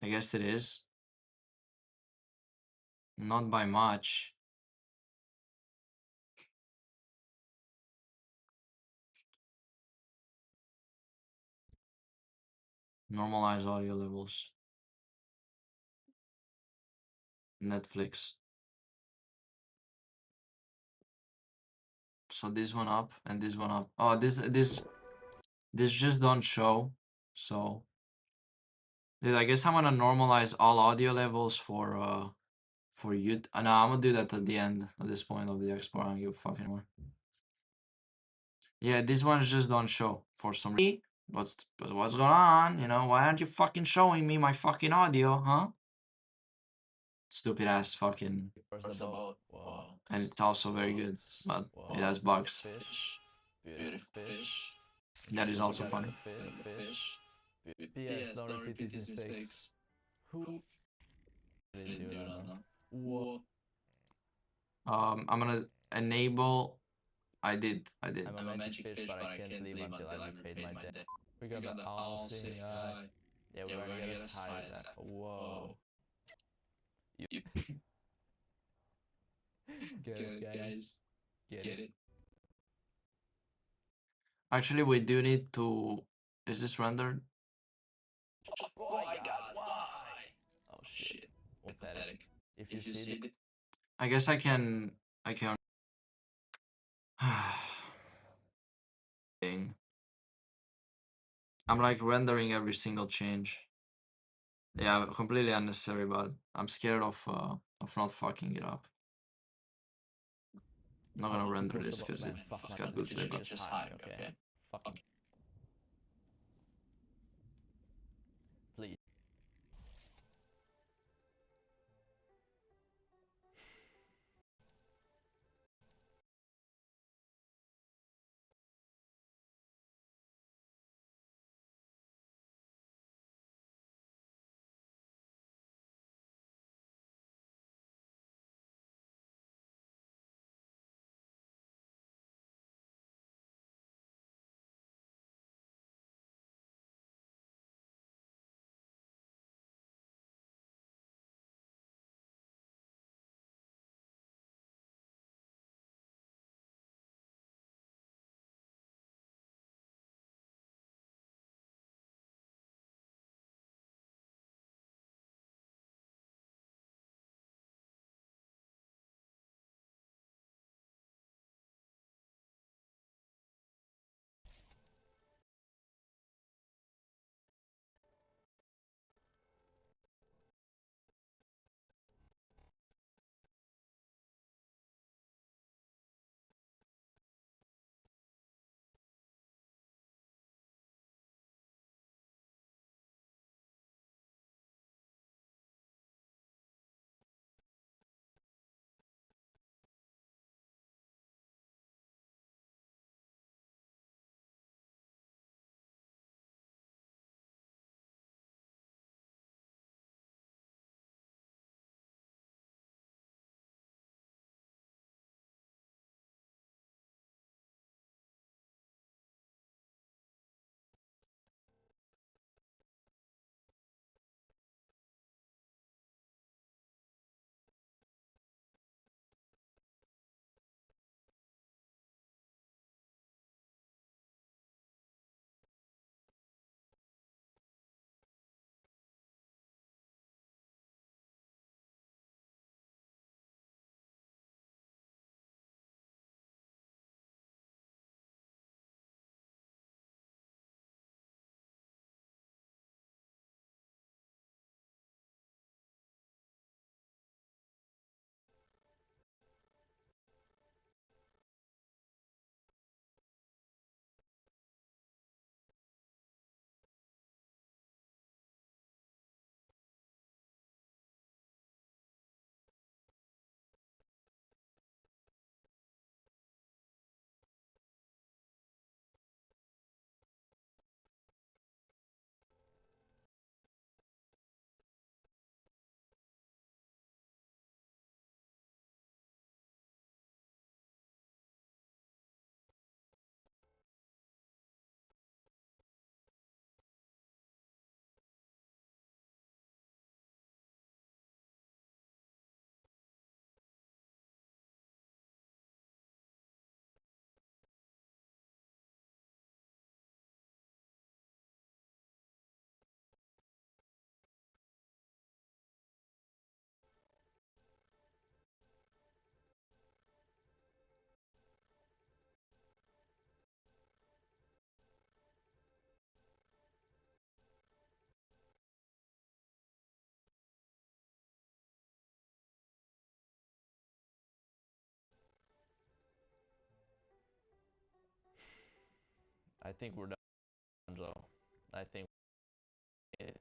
I guess it is not by much. Normalize audio levels. Netflix. So this one up and this one up. Oh, this just don't show. So, dude, I guess I'm gonna normalize all audio levels for you. No, I'm gonna do that at the end at this point of the export. I don't give a fuck anymore. Yeah, these ones just don't show for some reason. What's going on? You know, why aren't you fucking showing me my fucking audio, huh? Stupid ass fucking. Where's the boat? Whoa. And it's also very good, but it has bugs. Fish. Beautiful fish. That is also Forget funny. the fish. P.S. Don't repeat these mistakes. Who did do that now? What? I'm gonna enable. I did. I'm a magic fish, but I can't leave until I repaid my debt. We got the all-seeing eye. Yeah, we're gonna get as high as that. Whoa. You get it, guys. Get it. Actually, we do need to. Is this rendered? Oh my god, why? Oh shit. Pathetic. If you see the I guess I can. I can. Thing. I'm like rendering every single change. Yeah, completely unnecessary, but I'm scared of not fucking it up. I'm not gonna render this because it's got good playback. just hire me, okay? Fucking please. I think we're done though. I think it,